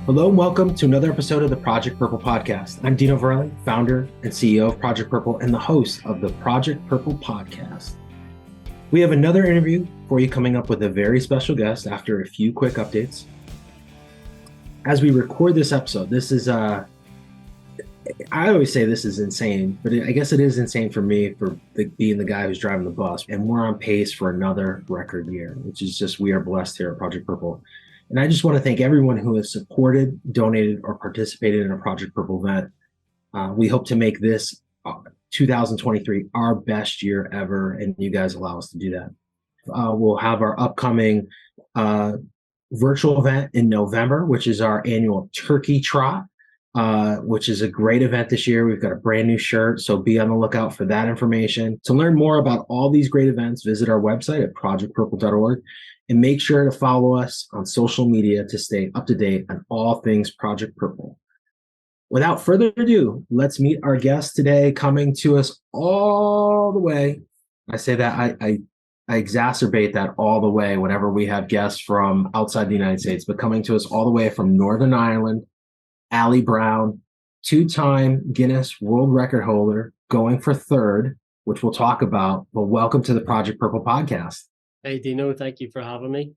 Hello and welcome to another episode of the Project Purple podcast. I'm Dino Verley, founder and CEO of Project Purple and the host of the Project Purple podcast. We have another interview for you coming up with a very special guest after a few quick updates. As we record this episode, this is, I always say this is insane, but I guess it is insane for me for being the guy who's driving the bus. And we're on pace for another record year, which is just, we are blessed here at Project Purple. And I just want to thank everyone who has supported, donated, or participated in a Project Purple event. We hope to make this 2023 our best year ever, and you guys allow us to do that. We'll have our upcoming virtual event in November, which is our annual Turkey Trot, which is a great event this year. We've got a brand new shirt, so be on the lookout for that information. To learn more about all these great events, visit our website at projectpurple.org. And make sure to follow us on social media to stay up to date on all things Project Purple. Without further ado, let's meet our guest today, coming to us all the way. I say that, I exacerbate that all the way whenever we have guests from outside the United States, but coming to us all the way from Northern Ireland, Allie Brown, two-time Guinness World Record holder, going for third, which we'll talk about. But welcome to the Project Purple podcast. Hey, Dino, thank you for having me.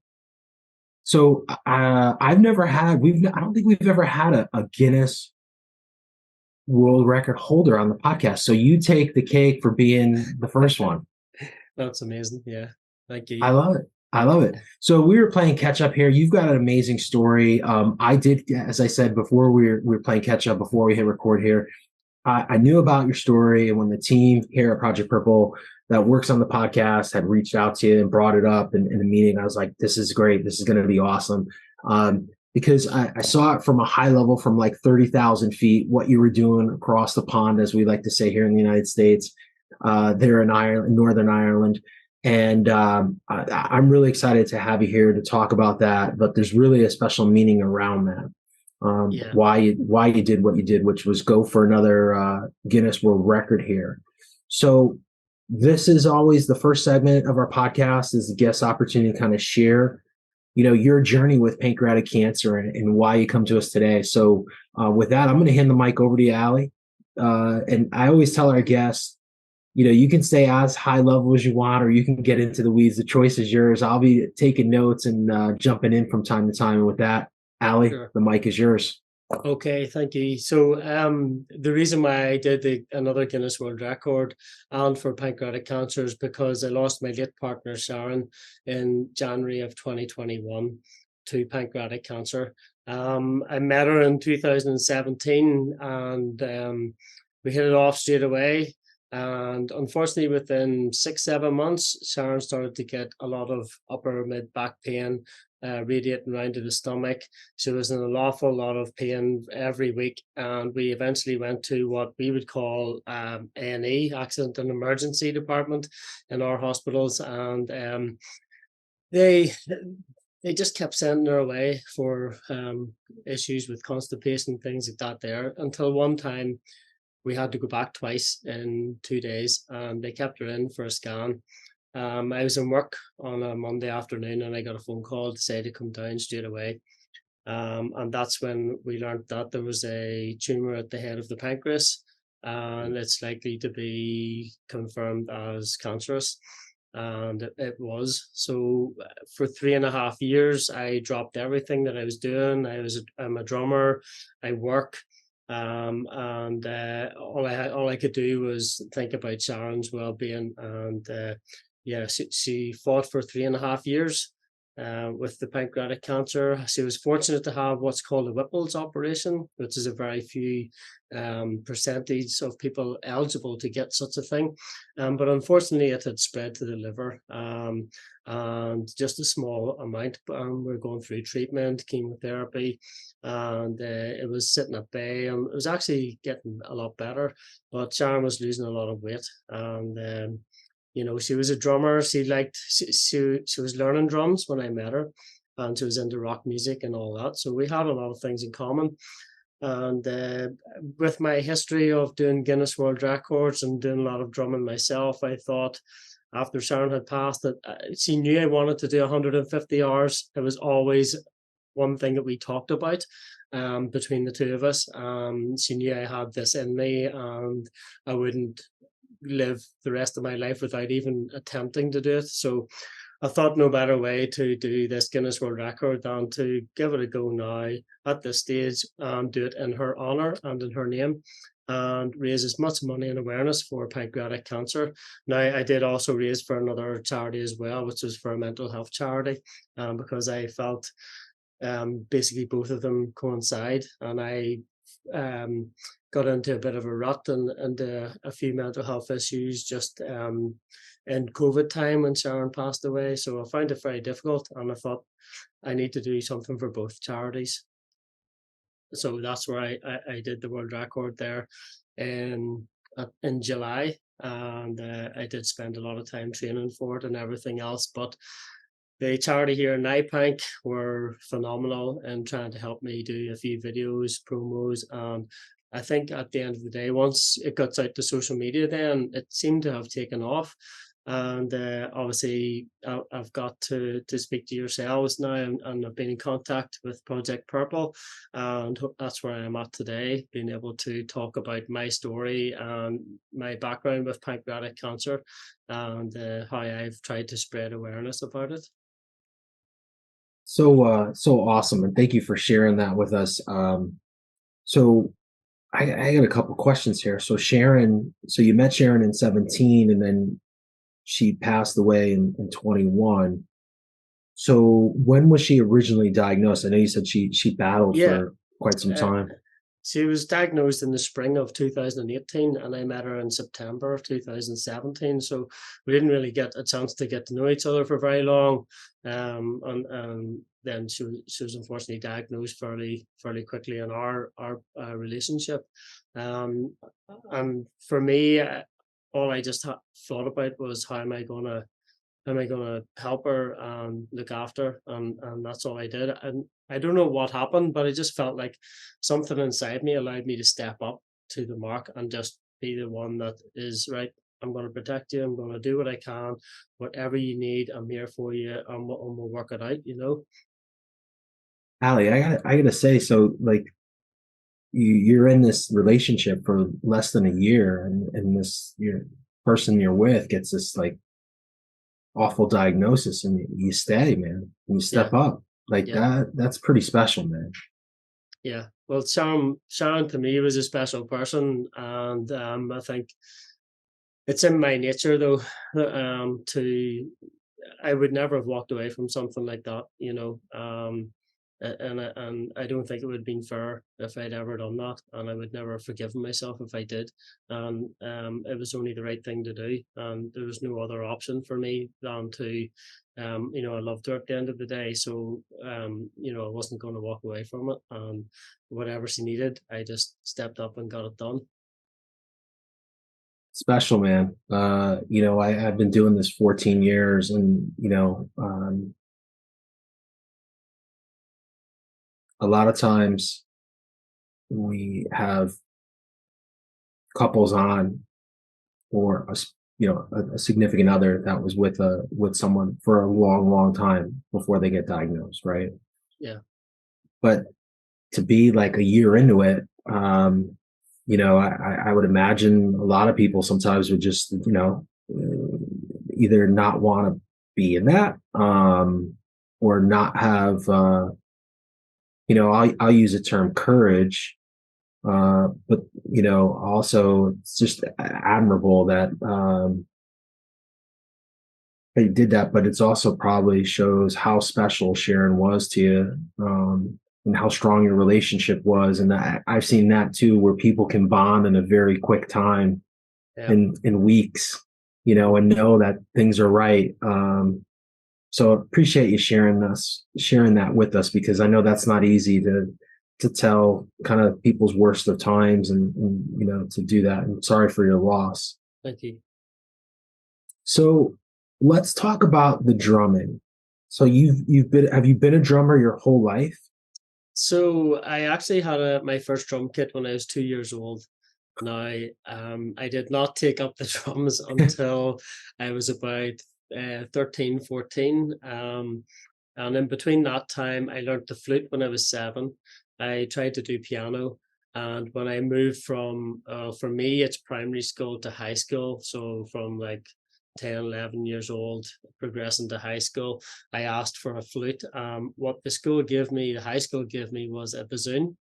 So I've never had, I don't think we've ever had a Guinness World Record holder on the podcast. So you take the cake for being the first one. That's amazing. Yeah. Thank you. I love it. I love it. So we were playing catch up here. You've got an amazing story. I did, as I said before, we were playing catch up before we hit record here. I knew about your story, and when the team here at Project Purple that works on the podcast had reached out to you and brought it up in a meeting, I was like, this is great. This is going to be awesome. Because I saw it from a high level, from like 30,000 feet, what you were doing across the pond, as we like to say here in the United States, there in Ireland, Northern Ireland. And I'm really excited to have you here to talk about that. But there's really a special meaning around that. Why you did what you did, which was go for another Guinness World Record here. So this is always the first segment of our podcast, is the guest opportunity to kind of share, your journey with pancreatic cancer and why you come to us today. So with that, I'm going to hand the mic over to you, Allie. And I always tell our guests, you can stay as high level as you want, or you can get into the weeds. The choice is yours. I'll be taking notes and jumping in from time to time. And with that, Allie, sure. The mic is yours. Okay, thank you. So the reason why I did another Guinness World Record and for pancreatic cancer is because I lost my late partner, Sharon, in January of 2021 to pancreatic cancer. I met her in 2017 and we hit it off straight away. And unfortunately, within 6-7 months, Sharon started to get a lot of upper mid back pain, radiating around to the stomach. She was in an awful lot of pain every week, and we eventually went to what we would call A&E, accident and emergency department, in our hospitals, and they just kept sending her away for issues with constipation, things like that there, until one time we had to go back twice in 2 days, and they kept her in for a scan. I was in work on a Monday afternoon, and I got a phone call to say to come down straight away. And that's when we learned that there was a tumor at the head of the pancreas, and it's likely to be confirmed as cancerous. And it was. So for 3.5 years, I dropped everything that I was doing. I'm a drummer. I work. And all I could do was think about Sharon's well-being, and she fought for 3.5 years with the pancreatic cancer. She was fortunate to have what's called a Whipple's operation, which is a very few percentage of people eligible to get such a thing. But unfortunately, it had spread to the liver, and just a small amount. We're going through treatment, chemotherapy, and it was sitting at bay, and it was actually getting a lot better. But Sharon was losing a lot of weight, and she was a drummer. She was learning drums when I met her, and she was into rock music and all that. So we had a lot of things in common. And with my history of doing Guinness World Records and doing a lot of drumming myself, I thought after Sharon had passed that she knew I wanted to do 150 hours. It was always one thing that we talked about between the two of us. She knew I had this in me, and I wouldn't live the rest of my life without even attempting to do it. So I thought no better way to do this Guinness World Record than to give it a go now at this stage and do it in her honor and in her name, and raise as much money and awareness for pancreatic cancer. Now, I did also raise for another charity as well, which was for a mental health charity, because I felt basically both of them coincide, and I got into a bit of a rut and a few mental health issues just in COVID time when Sharon passed away. So I found it very difficult, and I thought I need to do something for both charities. So that's where I did the world record there in July, and I did spend a lot of time training for it and everything else. But the charity here in NIPANC were phenomenal in trying to help me do a few videos, promos, and I think at the end of the day, once it got out to social media, then it seemed to have taken off. And obviously, I've got to speak to yourselves now, and I've been in contact with Project Purple, and that's where I am at today, being able to talk about my story and my background with pancreatic cancer, and how I've tried to spread awareness about it. So awesome, and thank you for sharing that with us. So I got a couple questions here. So Sharon, so you met Sharon in 17, and then she passed away in 21. So when was she originally diagnosed? I know you said she battled Yeah, for quite some uh, time. she was diagnosed in the spring of 2018, and I met her in September of 2017. So we didn't really get a chance to get to know each other for very long. And then she was unfortunately diagnosed fairly quickly in our relationship. Um, and for me, all I just thought about was how am I gonna help her and look after, and that's all I did. And I don't know what happened, but I just felt like something inside me allowed me to step up to the mark and just be the one that is right. I'm going to protect you. I'm going to do what I can. Whatever you need, I'm here for you, and we'll work it out. You know. Allie, I gotta say, so like you're in this relationship for less than a year, and this your person you're with gets this like awful diagnosis, and you stay, man, and you Yeah, step up like yeah, that's pretty special, man. yeah. Well, Sharon to me was a special person, and I think it's in my nature though, to I would never have walked away from something like that, you know. And I don't think it would have been fair if I'd ever done that, and I would never have forgiven myself if I did. And it was only the right thing to do, and there was no other option for me than to, you know, I loved her at the end of the day, so you know, I wasn't going to walk away from it. And whatever she needed, I just stepped up and got it done. Special, man. I've been doing this 14 years, and a lot of times we have couples on, or a significant other that was with someone for a long time before they get diagnosed, right? Yeah, But to be like a year into it, I would imagine a lot of people sometimes would just, either not want to be in that, or not have, I'll use the term courage, but also it's just admirable that they did that. But it's also probably shows how special Sharon was to you, and how strong your relationship was. And I've seen that too, where people can bond in a very quick time, yeah. in weeks, and know that things are right. So appreciate you sharing that with us, because I know that's not easy to tell kind of people's worst of times, and to do that. And sorry for your loss. Thank you. So let's talk about the drumming. So have you been a drummer your whole life? So I actually had my first drum kit when I was 2 years old. Now, I did not take up the drums until I was about 13, 14. And in between that time, I learned the flute when I was 7. I tried to do piano. And when I moved from, for me, it's primary school to high school. So from like 10, 11 years old, progressing to high school, I asked for a flute. What the high school gave me was a bassoon.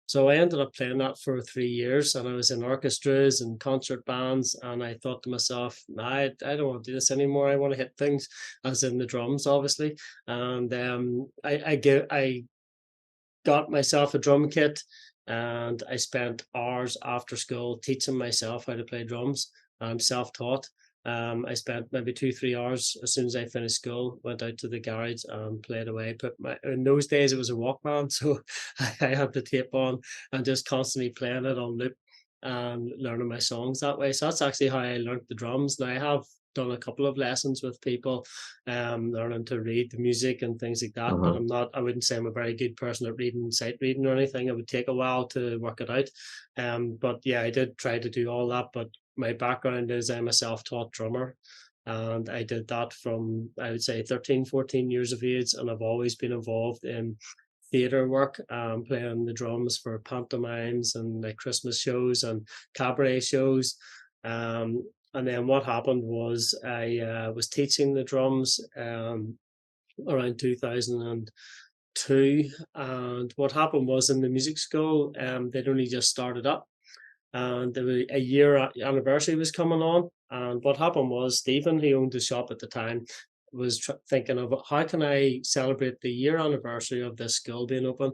So I ended up playing that for 3 years, and I was in orchestras and concert bands. And I thought to myself, I don't want to do this anymore. I want to hit things, as in the drums, obviously. And I got myself a drum kit, and I spent hours after school teaching myself how to play drums. I'm self-taught. I spent maybe 2-3 hours as soon as I finished school, went out to the garage and played away. In those days it was a Walkman, so I had the tape on and just constantly playing it on loop and learning my songs that way. So that's actually how I learned the drums. Now I have done a couple of lessons with people, learning to read the music and things like that. But I wouldn't say I'm a very good person at reading, sight reading or anything. It would take a while to work it out. But yeah, I did try to do all that. But my background is I'm a self-taught drummer. And I did that from, I would say, 13, 14 years of age. And I've always been involved in theatre work, playing the drums for pantomimes and like Christmas shows and cabaret shows. And then what happened was I was teaching the drums around 2002. And what happened was in the music school, they'd only just started up. And a year anniversary was coming on. And what happened was Stephen, who owned the shop at the time, was thinking of how can I celebrate the year anniversary of this school being open.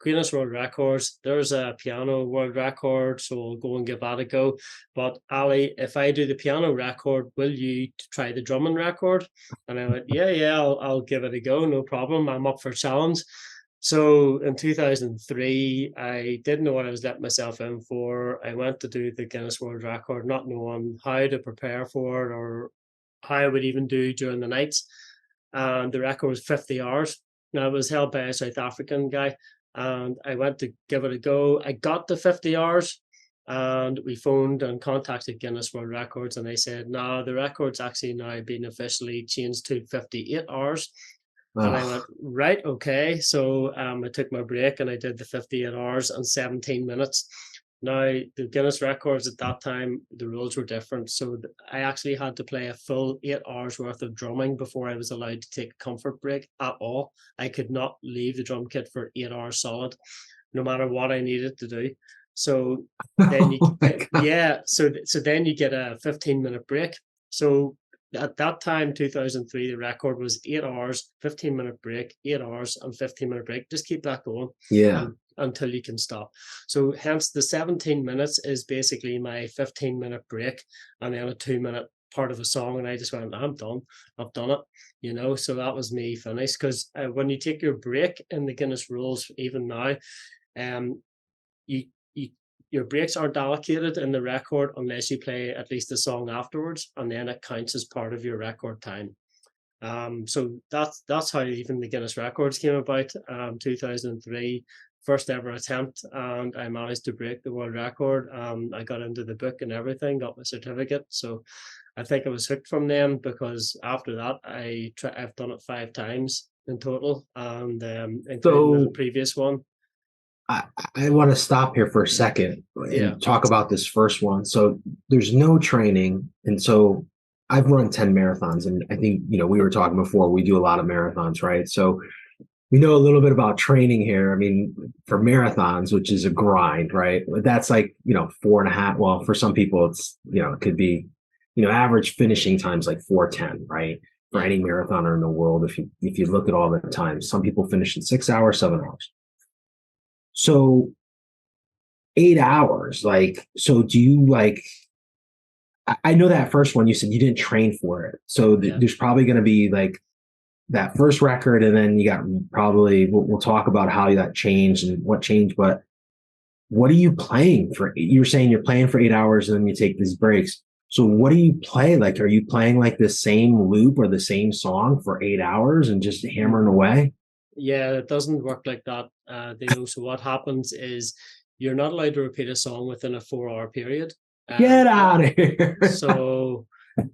Guinness World Records, there's a piano world record, so we'll go and give that a go. But Ali, if I do the piano record, will you try the drumming record? And I went, yeah, I'll give it a go, no problem. I'm up for a challenge. So in 2003, I didn't know what I was letting myself in for. I went to do the Guinness World Record, not knowing how to prepare for it or how I would even do during the nights. And the record was 50 hours. Now, it was held by a South African guy, and I went to give it a go. I got the 50 hours, and we phoned and contacted Guinness World Records, and they said, no, the record's actually now been officially changed to 58 hours. And I went, right, okay. So I took my break and I did the 58 hours and 17 minutes. Now, the Guinness records at that time, the rules were different. So I actually had to play a full 8 hours worth of drumming before I was allowed to take a comfort break at all. I could not leave the drum kit for 8 hours solid, no matter what I needed to do. So then so then you get a 15-minute break. So at that time, 2003, the record was 8 hours, 15-minute break, 8 hours, and 15-minute break. Just keep that going. Yeah. Until you can stop. So hence the 17 minutes is basically my 15-minute break and then a 2-minute part of a song. And I just went, I'm done. I've done it. So that was me finished. Because when you take your break in the Guinness rules, even now, your breaks aren't allocated in the record unless you play at least a song afterwards, and then it counts as part of your record time. So that's how even the Guinness records came about. 2003, first ever attempt, and I managed to break the world record. I got into the book and everything, got my certificate. So I think I was hooked from them, because after that I've done it 5 times in total, and including the previous one. I want to stop here for a second and talk about this first one. So there's no training. And so I've run 10 marathons, and I think, we were talking before, we do a lot of marathons, right? So we know a little bit about training here. I mean, for marathons, which is a grind, right? That's like, 4.5. Well, for some people, it's, it could be, average finishing times like 4:10, right? For any marathoner in the world, if you look at all the times, some people finish in 6 hours, 7 hours. So 8 hours, so do you I know that first one, you said you didn't train for it. So there's probably going to be that first record, and then you got probably, we'll talk about how that changed and what changed, but what are you playing for? You were saying you're playing for 8 hours and then you take these breaks. So what do you play? Are you playing the same loop or the same song for 8 hours and just hammering away? Yeah, it doesn't work like that. So what happens is you're not allowed to repeat a song within a 4-hour period. Get out of here. So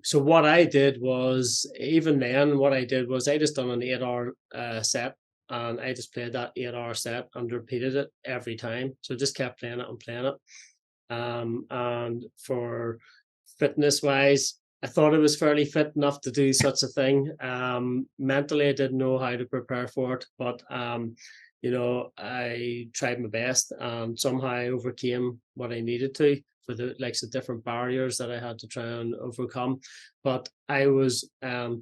So what I did was, even then, what I did was I just done an 8 hour set, and I just played that 8 hour set and repeated it every time. So just kept playing it and playing it. And for fitness wise, I thought I was fairly fit enough to do such a thing. Mentally, I didn't know how to prepare for it, but I tried my best and somehow I overcame what I needed to for the likes of different barriers that I had to try and overcome. But I was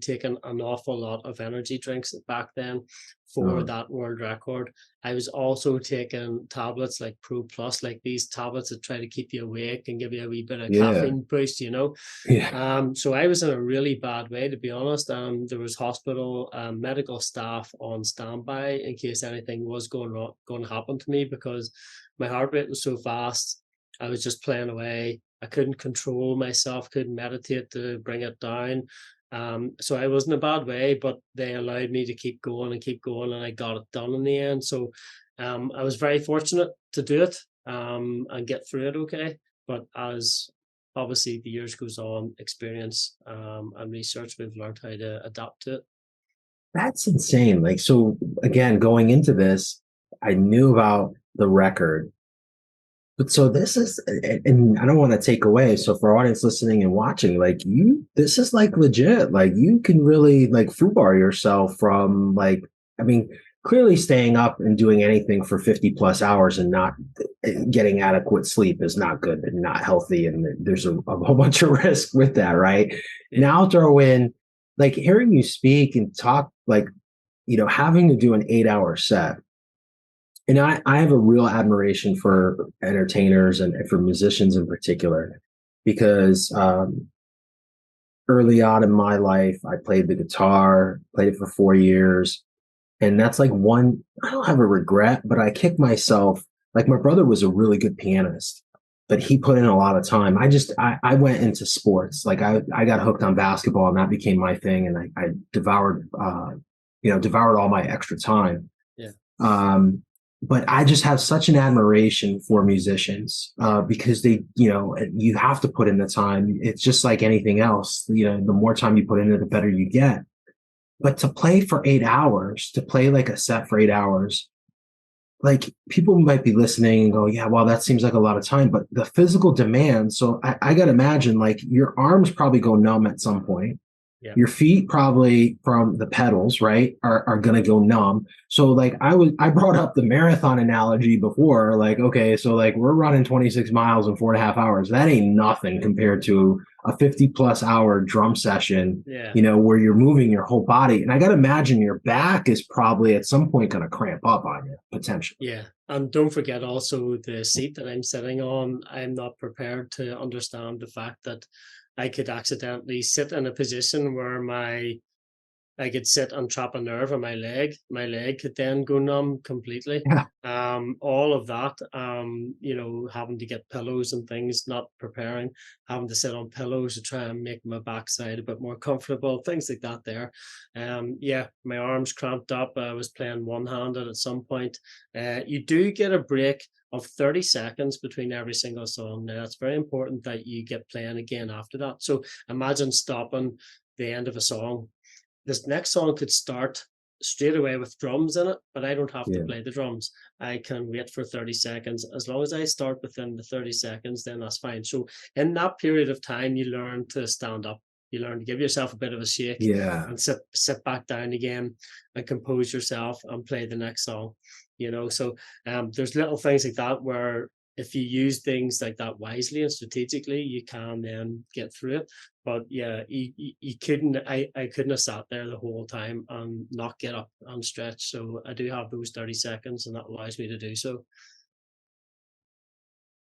taking an awful lot of energy drinks back then for that world record. I was also taking tablets like Pro Plus, like these tablets that try to keep you awake and give you a wee bit of caffeine boost, So I was in a really bad way, to be honest. There was hospital medical staff on standby in case anything was going to happen to me, because my heart rate was so fast. I was just playing away. I couldn't control myself, couldn't meditate to bring it down. So I was in a bad way, but they allowed me to keep going, and I got it done in the end. So I was very fortunate to do it and get through it okay. But as obviously the years goes on, experience and research, we've learned how to adapt to it. That's insane. Like, so again, going into this, I knew about the record. But so this is, and I don't want to take away. So for audience listening and watching, like this is like legit. Like you can really like foobar yourself from like, I mean, clearly staying up and doing anything for 50 plus hours and not getting adequate sleep is not good and not healthy. And there's a whole bunch of risk with that, right? Yeah. Now throw in like hearing you speak and talk, like, having to do an 8 hour set. And I have a real admiration for entertainers and for musicians in particular, because early on in my life, I played the guitar, played it for 4 years. And that's like I don't have a regret, but I kicked myself. Like my brother was a really good pianist, but he put in a lot of time. I went into sports. Like I got hooked on basketball and that became my thing. And I devoured all my extra time. Yeah. But I just have such an admiration for musicians because they, you have to put in the time. It's just like anything else. The more time you put in it, the better you get. But to play for 8 hours, to play like a set for 8 hours, like people might be listening and go, yeah, well, that seems like a lot of time. But the physical demand. So I got to imagine like your arms probably go numb at some point. Yeah. Your feet probably from the pedals, right, are going to go numb. So like I brought up the marathon analogy before, like, okay, so like we're running 26 miles in 4.5 hours. That ain't nothing compared to a 50 plus hour drum session, where you're moving your whole body. And I got to imagine your back is probably at some point going to cramp up on you potentially. Yeah. And don't forget also the seat that I'm sitting on. I'm not prepared to understand the fact that I could accidentally sit in a position where I could sit and trap a nerve in my leg. My leg could then go numb completely. Yeah. All of that, having to get pillows and things, not preparing, having to sit on pillows to try and make my backside a bit more comfortable, things like that there. My arms cramped up. I was playing one-handed at some point. You do get a break of 30 seconds between every single song. Now, it's very important that you get playing again after that. So imagine stopping the end of a song. This next song could start straight away with drums in it, but I don't have to play the drums. I can wait for 30 seconds. As long as I start within the 30 seconds, then that's fine. So in that period of time, you learn to stand up. You learn to give yourself a bit of a shake and sit back down again and compose yourself and play the next song. So there's little things like that where if you use things like that wisely and strategically, you can then get through it. But yeah, you couldn't. I couldn't have sat there the whole time and not get up and stretch. So I do have those 30 seconds, and that allows me to do so.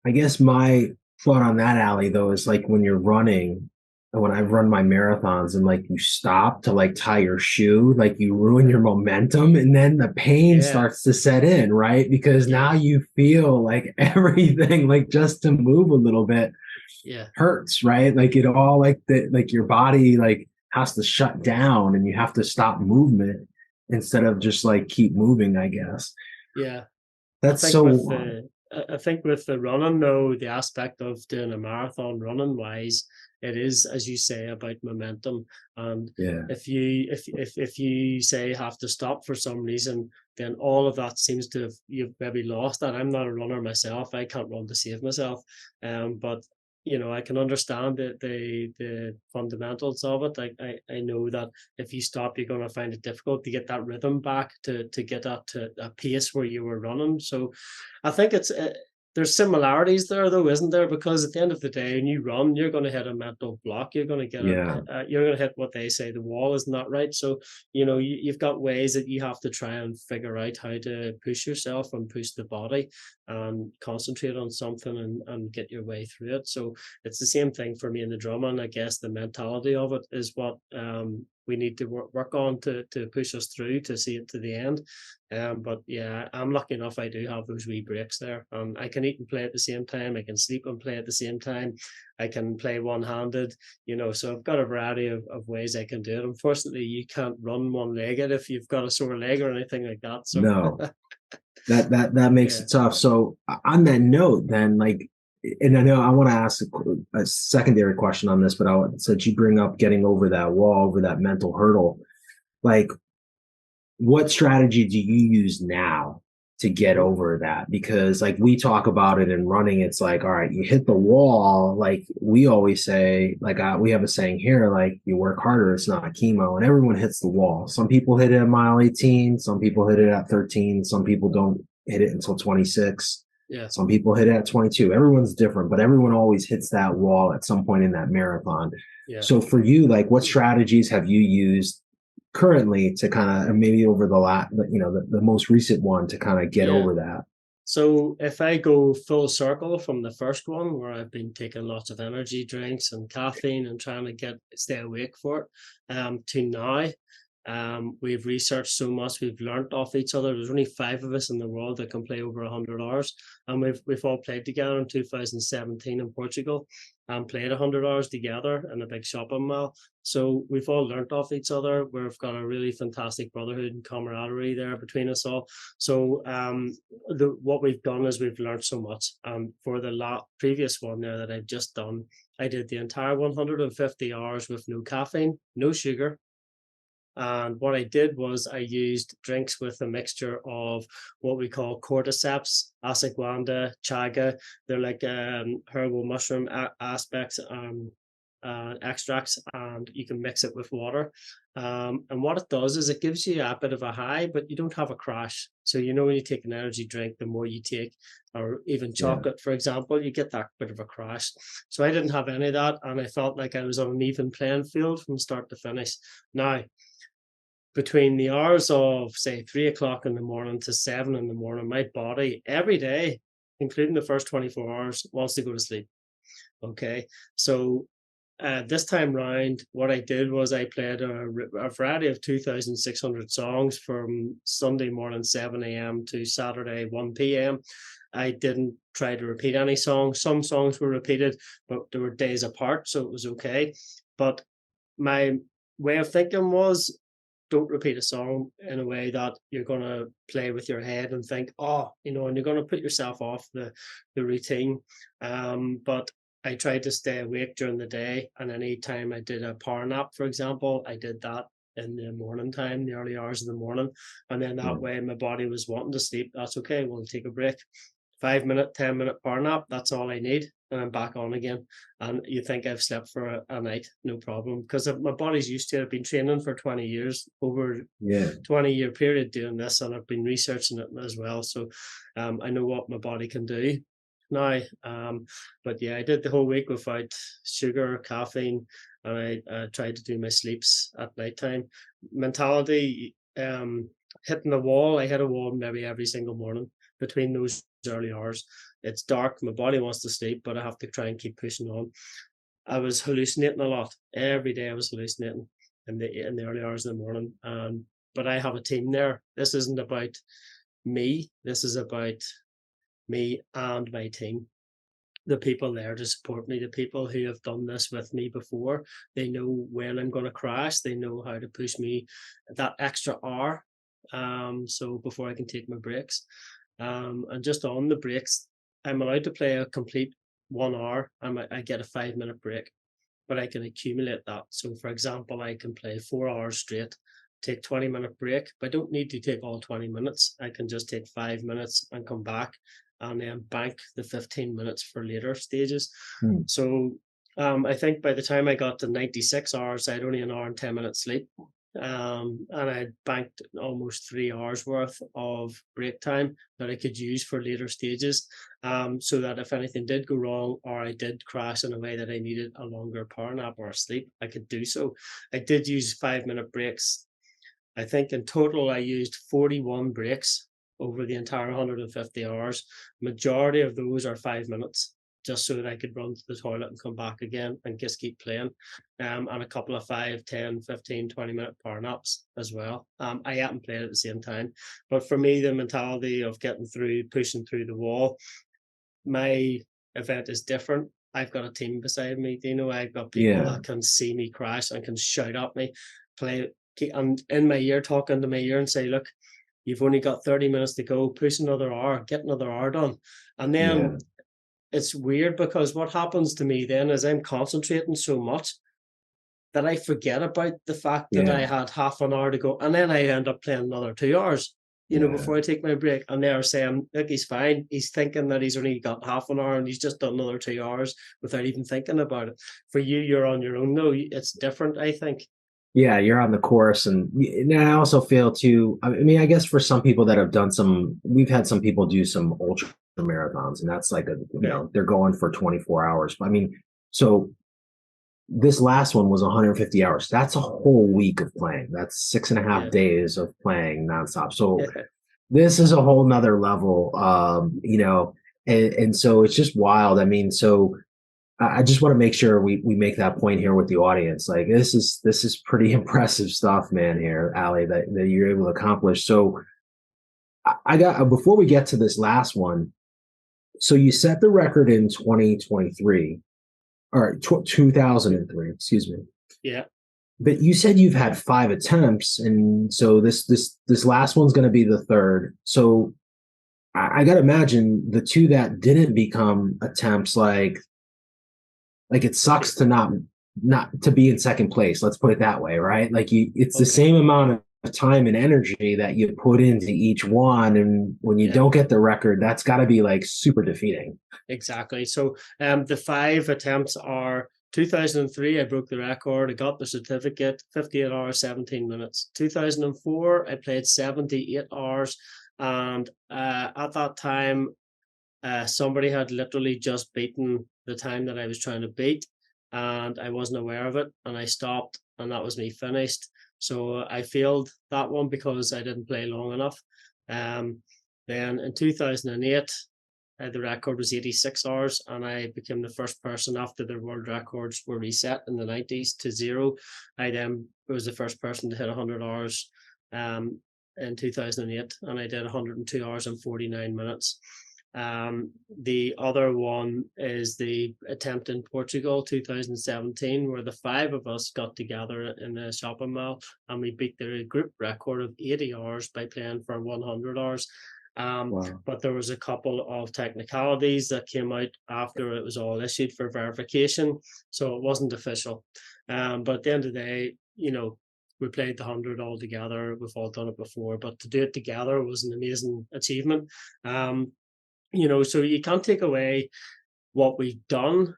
I guess my thought on that, Ali, though, is like when you're running, when I've run my marathons and like you stop to like tie your shoe, like you ruin your momentum and then the pain starts to set in, right? Because now you feel like everything, like just to move a little bit hurts, right? Like it all like your body like has to shut down and you have to stop movement instead of just like keep moving, I guess. Yeah. That's so I think with the running, though, the aspect of doing a marathon running wise, it is, as you say, about momentum. And Yeah. if you say have to stop for some reason, then all of that seems to have, you've maybe lost that. I'm not a runner myself. I can't run to save myself. But I can understand the fundamentals of it. I know that if you stop, you're going to find it difficult to get that rhythm back, to get that to a pace where you were running. So I think there's similarities there, though, isn't there? Because at the end of the day, when you run, you're going to hit a mental block. You're going to Yeah. you're going to hit what they say, the wall is not right. So you've got ways that you have to try and figure out how to push yourself and push the body and concentrate on something, and get your way through it. So it's the same thing for me in the drumming. I guess the mentality of it is what we need to work on to push us through to see it to the end. But yeah, I'm lucky enough. I do have those wee breaks there. I can eat and play at the same time. I can sleep and play at the same time. I can play one-handed. So I've got a variety of ways I can do it. Unfortunately, you can't run one-legged if you've got a sore leg or anything like that. So No, that makes yeah, it tough. So on that note, then, like, and I know I want to ask a secondary question on this, but since you bring up getting over that wall, over that mental hurdle, like, what strategy do you use now to get mhm, over that? Because, like, we talk about it in running, it's like, all right, you hit the wall. Like we always say, like, we have a saying here, like, you work harder, it's not chemo, and everyone hits the wall. Some people hit it at mile 18, some people hit it at 13, some people don't hit it until 26. yeah, Some people hit it at 22. Everyone's different, but everyone always hits that wall at some point in that marathon. yeah. So for you, like, what strategies have you used currently to kind of, maybe over the most recent one, to kind of get Yeah. over that? So if I go full circle from the first one, where I've been taking lots of energy drinks and caffeine and trying to stay awake for it, to now, we've researched so much, we've learnt off each other. There's only 5 of us in the world that can play over 100 hours, and we've all played together in 2017 in Portugal, and played 100 hours together in a big shopping mall. So we've all learnt off each other. We've got a really fantastic brotherhood and camaraderie there between us all. So what we've done is we've learned so much. For the previous one there that I've just done, I did the entire 150 hours with no caffeine, no sugar. And what I did was I used drinks with a mixture of what we call cordyceps, ashwagandha, chaga. They're like herbal mushroom aspects, extracts, and you can mix it with water. And what it does is it gives you a bit of a high, but you don't have a crash. So when you take an energy drink, the more you take, or even Yeah. chocolate, for example, you get that bit of a crash. So I didn't have any of that, and I felt like I was on an even playing field from start to finish. Now, between the hours of, say, 3 o'clock in the morning to 7 in the morning, my body every day, including the first 24 hours, wants to go to sleep. Okay. So this time round, what I did was I played a variety of 2,600 songs from Sunday morning 7 a.m. to Saturday 1 p.m. I didn't try to repeat any songs. Some songs were repeated, but they were days apart, so it was okay. But my way of thinking was, don't repeat a song in a way that you're going to play with your head and think, and you're going to put yourself off the routine. But I tried to stay awake during the day, and any time I did a power nap, for example, I did that in the morning time, the early hours of the morning. And then that Mm. way my body was wanting to sleep. That's okay. We'll take a break. 5 minute, 10-minute power nap. That's all I need. And I'm back on again. And you think I've slept for a night, no problem. Because my body's used to it. I've been training for 20 years, over Yeah. 20-year period doing this, and I've been researching it as well. So I know what my body can do now. But yeah, I did the whole week without sugar, caffeine, and I tried to do my sleeps at nighttime. Mentality, hitting the wall. I hit a wall maybe every single morning between those early hours. It's dark, my body wants to sleep, but I have to try and keep pushing on. I was hallucinating a lot. Every day I was hallucinating in the early hours of the morning. But I have a team there. This isn't about me. This is about me and my team. The people there to support me, the people who have done this with me before. They know when I'm going to crash. They know how to push me that extra hour. So before I can take my breaks. And just on the breaks, I'm allowed to play a complete 1 hour, and I get a 5 minute break, but I can accumulate that. So, for example, I can play 4 hours straight, take 20 minute break, but I don't need to take all 20 minutes. I can just take 5 minutes and come back, and then bank the 15 minutes for later stages. So I think by the time I got to 96 hours, I had only an hour and 10 minutes sleep. And I banked almost 3 hours worth of break time that I could use for later stages, so that if anything did go wrong, or I did crash in a way that I needed a longer power nap or sleep, I could do so. I did use 5 minute breaks. I think in total I used 41 breaks over the entire 150 hours. Majority of those are 5 minutes, just so that I could run to the toilet and come back again and just keep playing. And a couple of 5, 10, 15, 20 minute power naps as well. I haven't played at the same time. But for me, the mentality of getting through, pushing through the wall, my event is different. I've got a team beside me. I've got people that can see me crash and can shout at me, play, and in my ear, talking to my ear and say, look, you've only got 30 minutes to go, push another hour, get another hour done. And then it's weird, because what happens to me then is I'm concentrating so much that I forget about the fact that I had half an hour to go. And then I end up playing another 2 hours, before I take my break. And they're saying, look, he's fine. He's thinking that he's only got half an hour and he's just done another 2 hours without even thinking about it. For you, you're on your own though. It's different, I think. Yeah, you're on the course. And I also feel too, I mean, I guess for some people that have done we've had some people do some ultra marathons, and that's like they're going for 24 hours. I mean, so this last one was 150 hours. That's a whole week of playing. That's 6.5 days of playing nonstop. So this is a whole nother level, and so it's just wild. I mean, so I just want to make sure we make that point here with the audience. Like this is pretty impressive stuff, man, here, Ali, that you're able to accomplish. So I got, before we get to this last one, so you set the record in 2023, or 2003, excuse me. Yeah. But you said you've had 5 attempts, and so this last one's going to be the third. So I got to imagine the two that didn't become attempts, like it sucks to not to be in second place. Let's put it that way, right? Like it's the same amount of time and energy that you put into each one, and when you don't get the record, that's got to be like super defeating. Exactly. So the 5 attempts are 2003, I broke the record. I got the certificate, 58 hours, 17 minutes. 2004, I played 78 hours. And at that time, somebody had literally just beaten the time that I was trying to beat, and I wasn't aware of it, and I stopped, and that was me finished. So I failed that one because I didn't play long enough. Then in 2008, the record was 86 hours, and I became the first person, after the world records were reset in the 90s to 0. I then was the first person to hit 100 hours in 2008, and I did 102 hours and 49 minutes. The other one is the attempt in Portugal, 2017, where the 5 of us got together in a shopping mall, and we beat the group record of 80 hours by playing for 100 hours. Wow. But there was a couple of technicalities that came out after it was all issued for verification, so it wasn't official. But at the end of the day, we played the 100 all together. We've all done it before, but to do it together was an amazing achievement. So you can't take away what we've done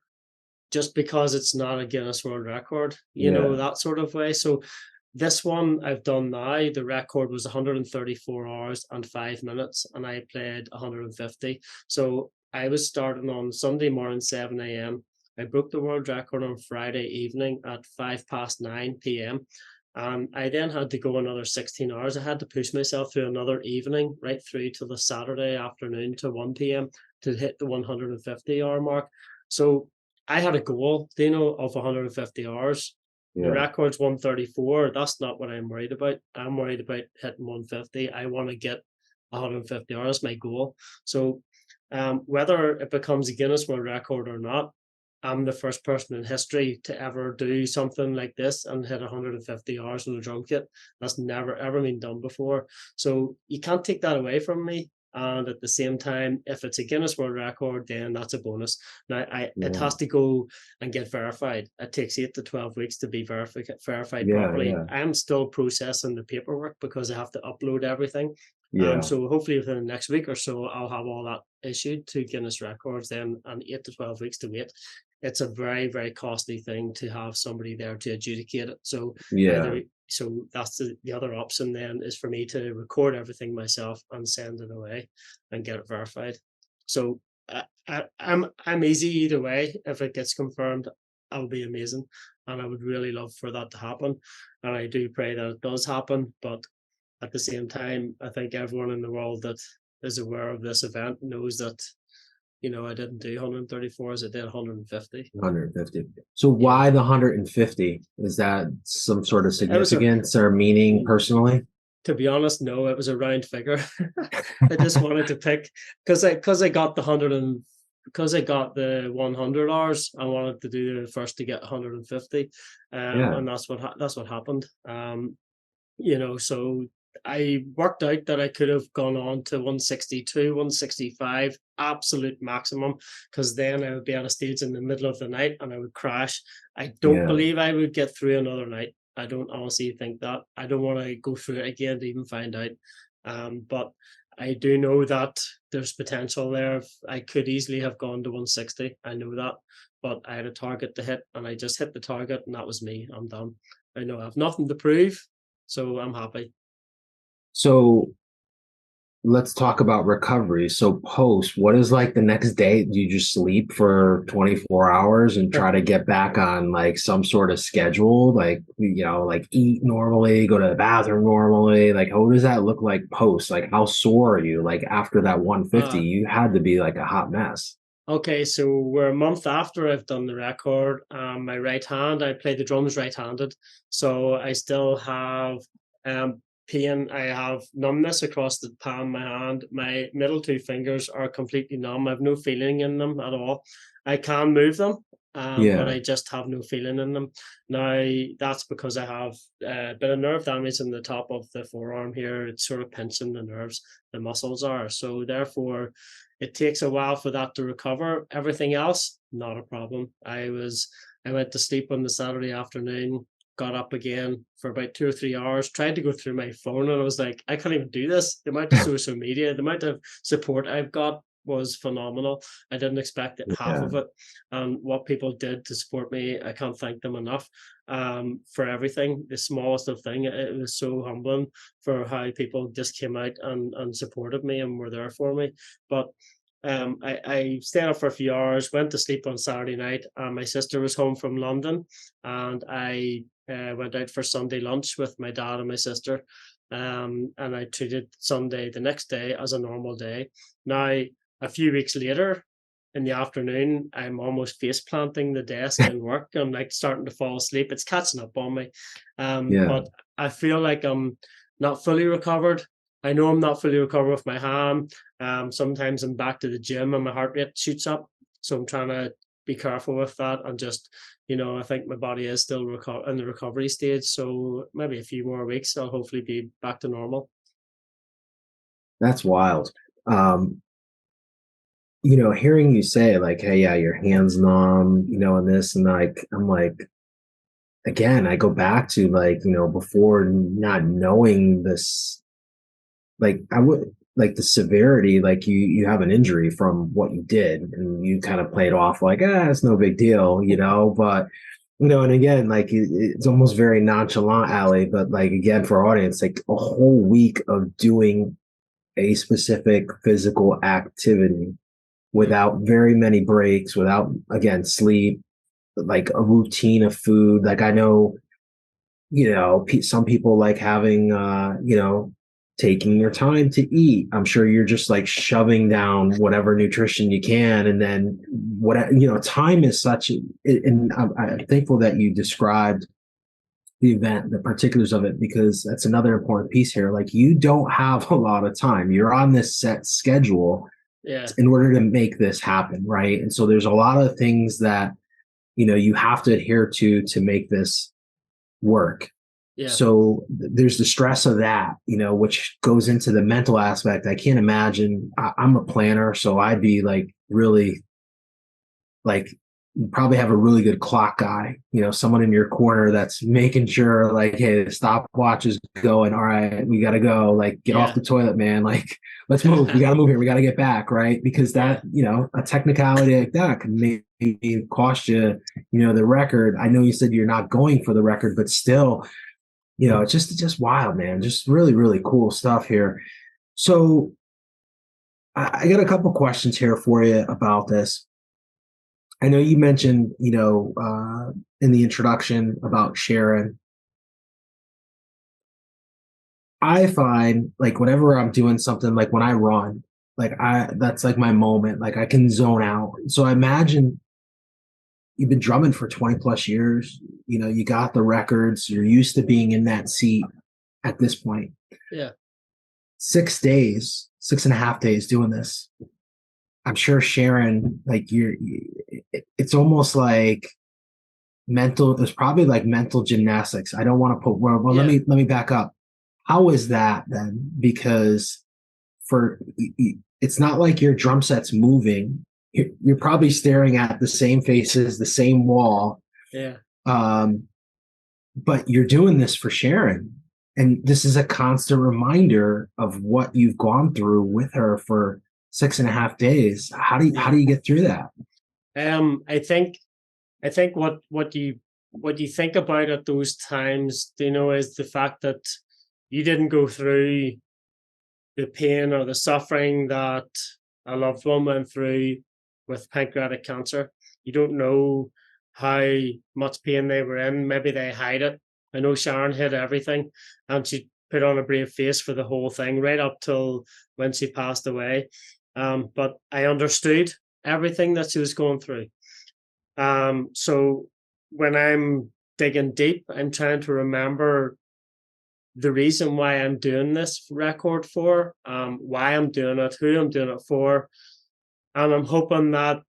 just because it's not a Guinness World Record, that sort of way. So this one I've done now, the record was 134 hours and 5 minutes, and I played 150. So I was starting on Sunday morning, 7 a.m. I broke the world record on Friday evening at 9:05 p.m. And I then had to go another 16 hours. I had to push myself through another evening, right through to the Saturday afternoon to 1 p.m. to hit the 150-hour mark. So I had a goal, of 150 hours. The record's 134. That's not what I'm worried about. I'm worried about hitting 150. I want to get 150 hours, my goal. So whether it becomes a Guinness World Record or not, I'm the first person in history to ever do something like this and hit 150 hours in a drum kit. That's never, ever been done before. So you can't take that away from me. And at the same time, if it's a Guinness World Record, then that's a bonus. Now, it Yeah. has to go and get verified. It takes 8 to 12 weeks to be verified Yeah. properly. Yeah. I'm still processing the paperwork because I have to upload everything. Yeah. So hopefully within the next week or so, I'll have all that issued to Guinness Records then, and 8 to 12 weeks to wait. It's a very, very costly thing to have somebody there to adjudicate it. So Yeah. so that's the other option then, is for me to record everything myself and send it away and get it verified. So I'm easy either way. If it gets confirmed, I'll be amazing, and I would really love for that to happen, and I do pray that it does happen. But at the same time, I think everyone in the world that is aware of this event knows that, I didn't do 134s, I did 150. 150. So Yeah. why the 150? Is that some sort of It was significance or meaning personally? To be honest, no, it was a round figure. I just wanted to pick because I got the 100 and because I got the 100 hours. I wanted to do the first to get 150, Yeah. and that's what happened. So I worked out that I could have gone on to 162, 165, absolute maximum, because then I would be at a stage in the middle of the night and I would crash. I don't Yeah. believe I would get through another night. I don't honestly think that. I don't want to go through it again to even find out. But I do know that there's potential there. I could easily have gone to 160. I know that. But I had a target to hit and I just hit the target and that was me. I'm done. I know I have nothing to prove. So I'm happy. So let's talk about recovery. So what is like the next day? Do you just sleep for 24 hours and try to get back on like some sort of schedule? Like, like eat normally, go to the bathroom normally. Like, how does that look like post? Like, how sore are you? Like after that 150, you had to be like a hot mess. Okay, so we're a month after I've done the record. My right hand, I play the drums right-handed, so I still have pain. I have numbness across the palm of my hand. My middle two fingers are completely numb. I have no feeling in them at all. I can move them, but I just have no feeling in them. Now, that's because I have a bit of nerve damage in the top of the forearm here. It's sort of pinching the nerves, the muscles are. So therefore, it takes a while for that to recover. Everything else, not a problem. I went to sleep on the Saturday afternoon, got up again for about 2 or 3 hours, tried to go through my phone, and I was like, I can't even do this. The amount of social media, the amount of support I've got was phenomenal. I didn't expect it, half of it. And what people did to support me, I can't thank them enough for everything. The smallest of thing, it was so humbling for how people just came out and supported me and were there for me. But I stayed up for a few hours, went to sleep on Saturday night. My sister was home from London, and I went out for Sunday lunch with my dad and my sister. And I treated Sunday the next day as a normal day. Now, a few weeks later, in the afternoon, I'm almost face planting the desk in work. I'm like starting to fall asleep. It's catching up on me. But I feel like I'm not fully recovered. I know I'm not fully recovered with my hand. Sometimes I'm back to the gym and my heart rate shoots up. So I'm trying to be careful with that and just, I think my body is still in the recovery stage. So maybe a few more weeks, I'll hopefully be back to normal. That's wild. Hearing you say like, hey, yeah, your hand's numb, and this, and like, I'm like, again, I go back to like, before not knowing this, like I would like the severity, like you have an injury from what you did and you kind of played off like, it's no big deal, but and again, like it's almost very nonchalant, Ali, but like again, for our audience, like a whole week of doing a specific physical activity without very many breaks, without, again, sleep, like a routine of food. Like I know, some people like having, taking your time to eat. I'm sure you're just like shoving down whatever nutrition you can. And then time is such, and I'm thankful that you described the event, the particulars of it, because that's another important piece here. Like you don't have a lot of time. You're on this set schedule in order to make this happen, right? And so there's a lot of things that you have to adhere to make this work. Yeah. So there's the stress of that, which goes into the mental aspect. I can't imagine. I'm a planner, so I'd be like really like you probably have a really good clock guy, someone in your corner that's making sure like, hey, the stopwatch is going. All right, we got to go. Like, get off Yeah. the toilet, man. Like, let's move. We got to move here. We got to get back, right? Because Yeah. that, a technicality like that can maybe cost you, the record. I know you said you're not going for the record, but still, it's just wild, man. Just really, really cool stuff here. So I got a couple questions here for you about this. I know you mentioned, in the introduction about Sharon. I find like whenever I'm doing something, like when I run, that's like my moment. Like I can zone out. So I imagine you've been drumming for 20 plus years. You got the records. You're used to being in that seat at this point. Yeah. 6 days, 6.5 days doing this. I'm sure Sharon, like it's almost like mental. There's probably like mental gymnastics. I don't want to put. Well, Yeah. let me back up. How is that then? Because for it's not like your drum set's moving. You're probably staring at the same faces, the same wall. Yeah. But you're doing this for Sharon. And this is a constant reminder of what you've gone through with her for 6.5 days. How do you get through that? I think what you think about at those times, is the fact that you didn't go through the pain or the suffering that a loved one went through with pancreatic cancer. You don't know how much pain they were in. Maybe they hide it. I know Sharon hid everything, and she put on a brave face for the whole thing right up till when she passed away. But I understood everything that she was going through. So when I'm digging deep, I'm trying to remember the reason why I'm doing this record for, why I'm doing it, who I'm doing it for. And I'm hoping that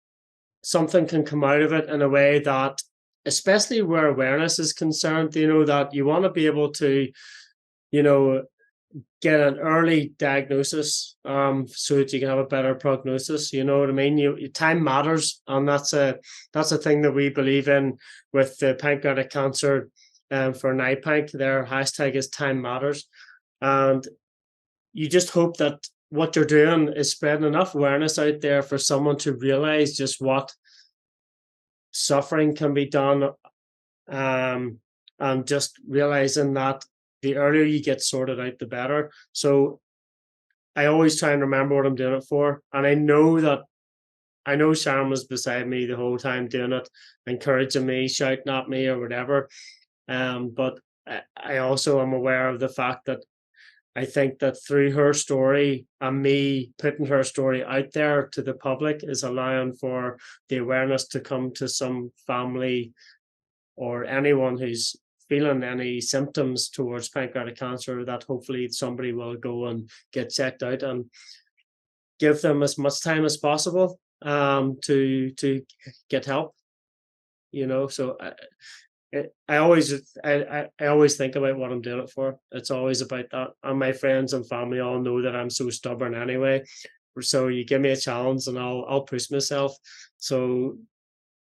something can come out of it in a way that, especially where awareness is concerned, that you want to be able to, you know, get an early diagnosis, so that you can have a better prognosis. You know what I mean? Time matters, and that's a thing that we believe in with the pancreatic cancer. For NIPANC, their hashtag is time matters, and you just hope that what you're doing is spreading enough awareness out there for someone to realize just what suffering can be done, and just realizing that the earlier you get sorted out, the better. So I always try and remember what I'm doing it for. And I know Sharon was beside me the whole time doing it, encouraging me, shouting at me or whatever. But I also am aware of the fact that I think that through her story and me putting her story out there to the public is allowing for the awareness to come to some family or anyone who's feeling any symptoms towards pancreatic cancer, that hopefully somebody will go and get checked out and give them as much time as possible, to get help. So I always think about what I'm doing it for. It's always about that, and my friends and family all know that I'm so stubborn anyway. So you give me a challenge, and I'll push myself. So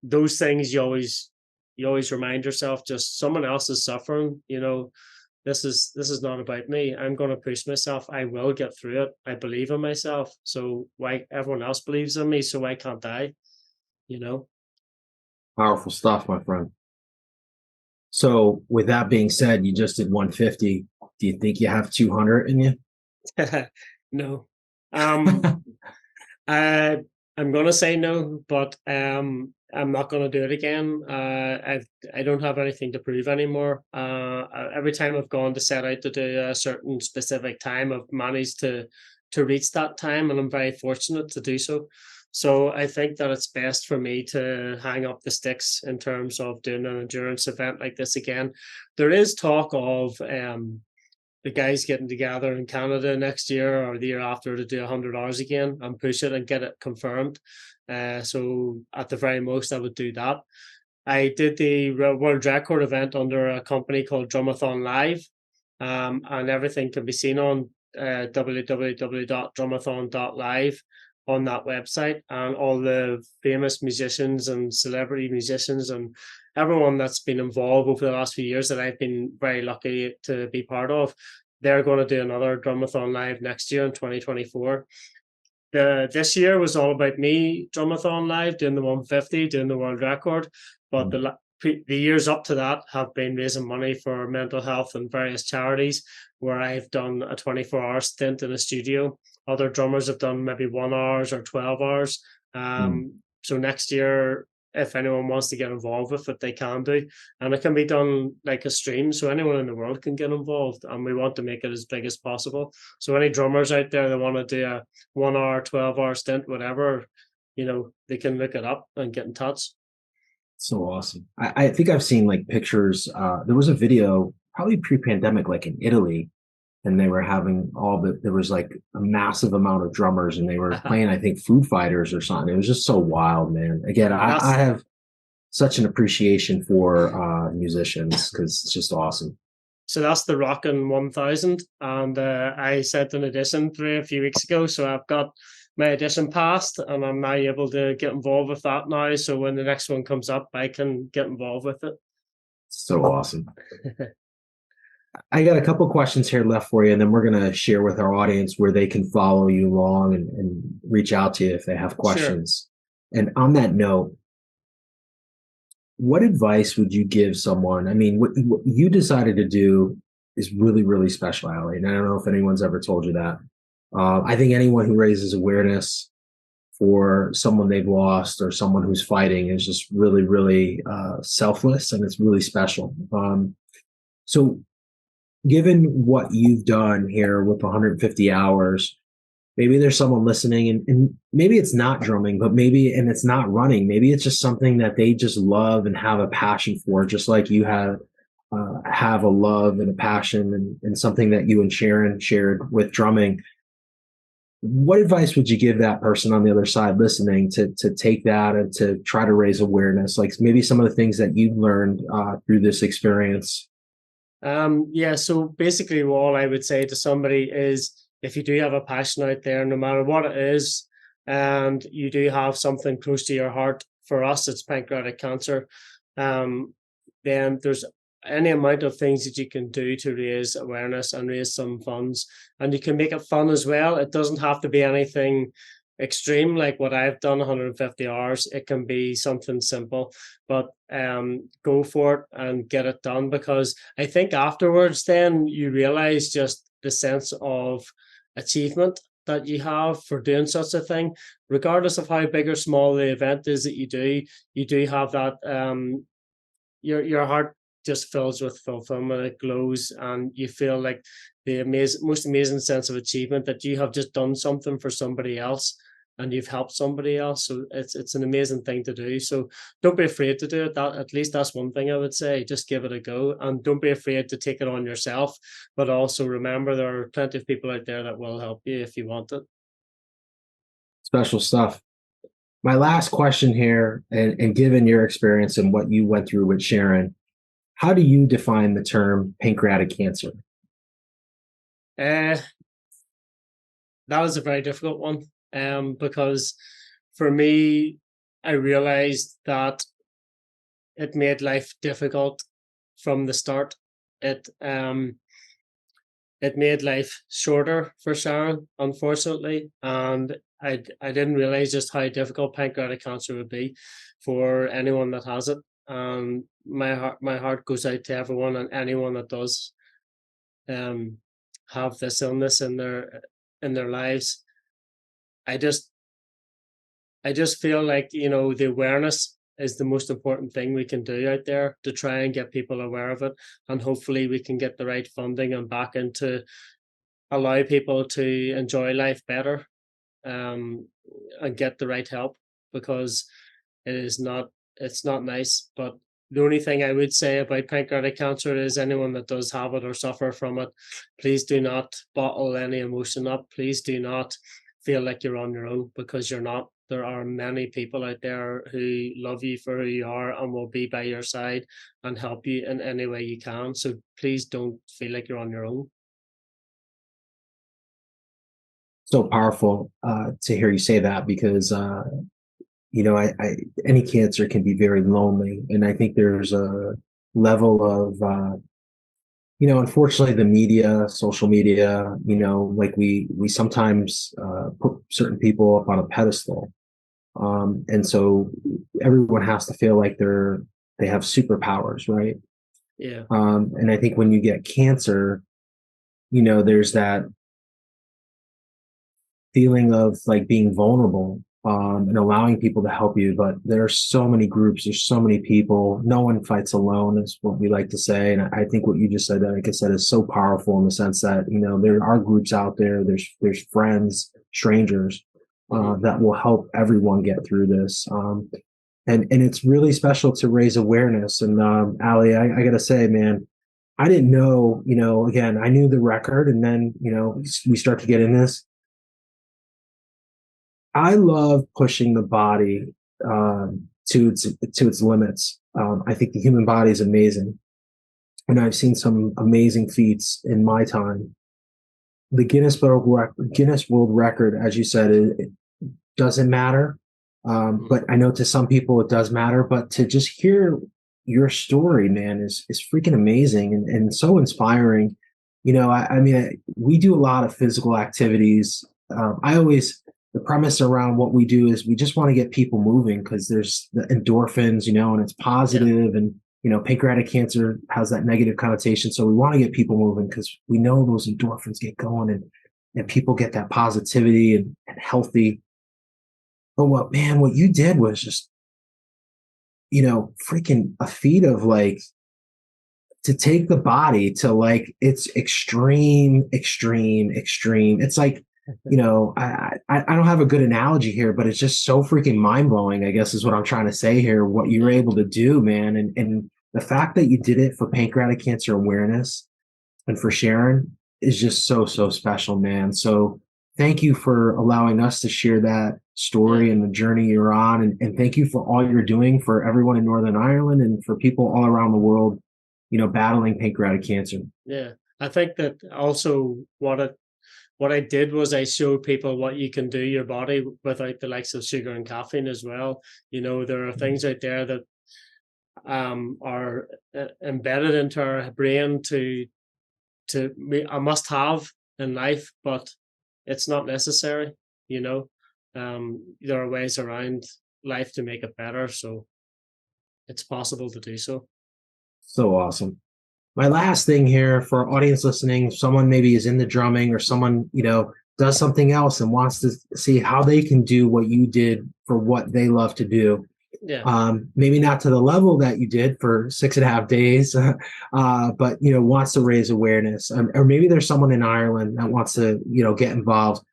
those things you always remind yourself, just someone else is suffering. This is not about me. I'm going to push myself. I will get through it. I believe in myself. So why everyone else believes in me, so I can't die. You know. Powerful stuff, my friend. So with that being said, you just did 150. Do you think you have 200 in you? No. I'm gonna say no, but I'm not gonna do it again. I don't have anything to prove anymore. Every time I've gone to set out to do a certain specific time, I've managed to reach that time, and I'm very fortunate to do so. So I think that it's best for me to hang up the sticks in terms of doing an endurance event like this again. There is talk of the guys getting together in Canada next year or the year after to do 100 hours again and push it and get it confirmed. So at the very most, I would do that. I did the world record event under a company called Drumathon Live, and everything can be seen on www.drumathon.live on that website, and all the famous musicians and celebrity musicians and everyone that's been involved over the last few years that I've been very lucky to be part of. They're going to do another Drumathon Live next year in 2024. This year was all about me, Drumathon Live, doing the 150, doing the world record. But the years up to that have been raising money for mental health and various charities, where I've done a 24-hour stint in a studio. Other drummers have done maybe 1 hour or 12 hours. So next year, if anyone wants to get involved with it, they can do. And it can be done like a stream, so anyone in the world can get involved. And we want to make it as big as possible. So any drummers out there that want to do a 1 hour, 12-hour stint, whatever, they can look it up and get in touch. So awesome. I think I've seen like pictures. There was a video probably pre-pandemic, like in Italy, and they were having there was like a massive amount of drummers, and they were playing, I think, Foo Fighters or something. It was just so wild, man. Again, I have such an appreciation for musicians, because it's just awesome. So that's the Rockin' 1000, and I sent an edition through a few weeks ago. So I've got my edition passed, and I'm now able to get involved with that now. So when the next one comes up, I can get involved with it. So awesome. I got a couple questions here left for you, and then we're going to share with our audience where they can follow you along and reach out to you if they have questions. Sure. And on that note, what advice would you give someone? I mean, what you decided to do is really, really special, Ali. And I don't know if anyone's ever told you that. I think anyone who raises awareness for someone they've lost or someone who's fighting is just really, really selfless, and it's really special. So given what you've done here with 150 hours, maybe there's someone listening and maybe it's not drumming, but and it's not running. Maybe it's just something that they just love and have a passion for, just like you have a love and a passion and something that you and Sharon shared with drumming. What advice would you give that person on the other side listening to take that and to try to raise awareness? Like maybe some of the things that you've learned through this experience. So basically all I would say to somebody is, if you do have a passion out there, no matter what it is, and you do have something close to your heart, for us it's pancreatic cancer, then there's any amount of things that you can do to raise awareness and raise some funds, and you can make it fun as well. It doesn't have to be anything extreme like what I've done, 150 hours. It can be something simple, but go for it and get it done, because I think afterwards then you realize just the sense of achievement that you have for doing such a thing, regardless of how big or small the event is that you do have that your heart just fills with fulfillment. It glows, and you feel like the most amazing sense of achievement that you have just done something for somebody else and you've helped somebody else. So it's an amazing thing to do. So don't be afraid to do it. At least that's one thing I would say. Just give it a go, and don't be afraid to take it on yourself. But also remember, there are plenty of people out there that will help you if you want it. Special stuff. My last question here, and given your experience and what you went through with Sharon, how do you define the term pancreatic cancer? That was a very difficult one. Because for me, I realized that it made life difficult from the start. It made life shorter for Sharon, unfortunately, and I didn't realize just how difficult pancreatic cancer would be for anyone that has it. And my heart goes out to everyone and anyone that does have this illness in their lives. I just feel like, the awareness is the most important thing we can do out there to try and get people aware of it. And hopefully we can get the right funding and backing to allow people to enjoy life better, and get the right help, because it's not nice. But the only thing I would say about pancreatic cancer is anyone that does have it or suffer from it, please do not bottle any emotion up. Please do not feel like you're on your own, because you're not. There are many people out there who love you for who you are and will be by your side and help you in any way you can. So please don't feel like you're on your own. So powerful to hear you say that, because any cancer can be very lonely, and I think there's a level of unfortunately, the media, social media, like we sometimes put certain people up on a pedestal, and so everyone has to feel like they have superpowers, right? Yeah. And I think when you get cancer, there's that feeling of like being vulnerable, and allowing people to help you. But there are so many groups, there's so many people. No one fights alone, is what we like to say. And I think what you just said, like I said, is so powerful in the sense that there are groups out there. There's friends, strangers that will help everyone get through this. And it's really special to raise awareness. And Ali, I gotta say, man, I didn't know. Again, I knew the record, and then we start to get in this. I love pushing the body to its limits. I think the human body is amazing, and I've seen some amazing feats in my time. The Guinness World Record, as you said, it doesn't matter, but I know to some people it does matter. But to just hear your story, man, is freaking amazing and so inspiring. I mean, we do a lot of physical activities. The premise around what we do is we just want to get people moving, because there's the endorphins, and it's positive. And, pancreatic cancer has that negative connotation. So we want to get people moving because we know those endorphins get going, and people get that positivity and healthy. But what you did was just, freaking a feat of like, to take the body to like its extreme. It's like, I don't have a good analogy here, but it's just so freaking mind blowing, I guess is what I'm trying to say here, what you were able to do, man. And the fact that you did it for pancreatic cancer awareness and for Sharon is just so, so special, man. So thank you for allowing us to share that story and the journey you're on. And thank you for all you're doing for everyone in Northern Ireland and for people all around the world, battling pancreatic cancer. Yeah. I think that also what I did was I showed people what you can do your body without the likes of sugar and caffeine as well. There are things out there that are embedded into our brain to a must have in life, but it's not necessary. There are ways around life to make it better, so it's possible to do so. So awesome. My last thing here for our audience listening, if someone maybe is in the drumming, or someone, does something else and wants to see how they can do what you did for what they love to do. Yeah. Maybe not to the level that you did for 6.5 days, but, wants to raise awareness. Or maybe there's someone in Ireland that wants to, get involved.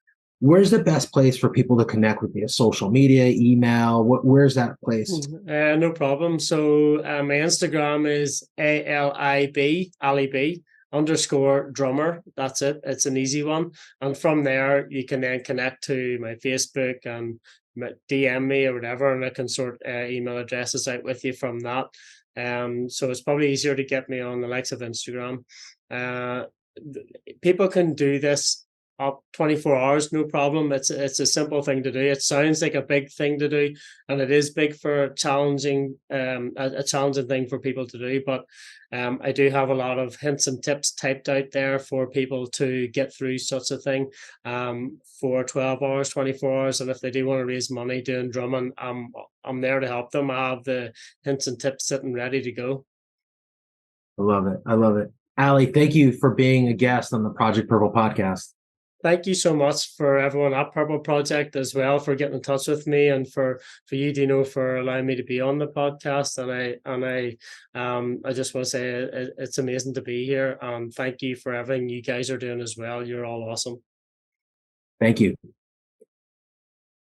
Where's the best place for people to connect with you? Social media, email? Where's that place? No problem. So my Instagram is Ali B _drummer. That's it. It's an easy one. And from there, you can then connect to my Facebook and DM me or whatever, and I can sort email addresses out with you from that. So it's probably easier to get me on the likes of Instagram. People can do this up 24 hours, no problem. It's a simple thing to do. It sounds like a big thing to do, and it is big for a challenging thing for people to do. But I do have a lot of hints and tips typed out there for people to get through such a thing for 12 hours, 24 hours. And if they do want to raise money doing drumming, I'm there to help them. I have the hints and tips sitting ready to go. I love it. Ali, thank you for being a guest on the Project Purple podcast. Thank you so much for everyone at Purple Project as well for getting in touch with me, and for you, Dino, for allowing me to be on the podcast. And I just want to say it's amazing to be here, and thank you for everything you guys are doing as well. You're all awesome. Thank you.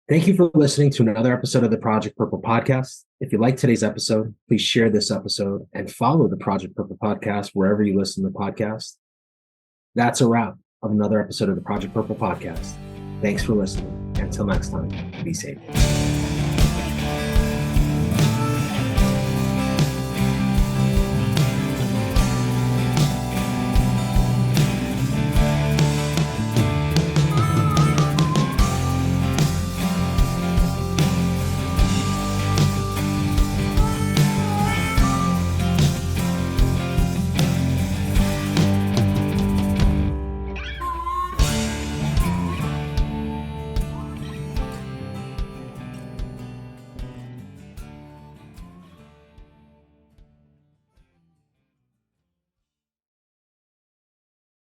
Thank you for listening to another episode of the Project Purple podcast. If you like today's episode, please share this episode and follow the Project Purple podcast wherever you listen to podcasts. That's a wrap of another episode of the Project Purple podcast. Thanks for listening. Until next time, be safe.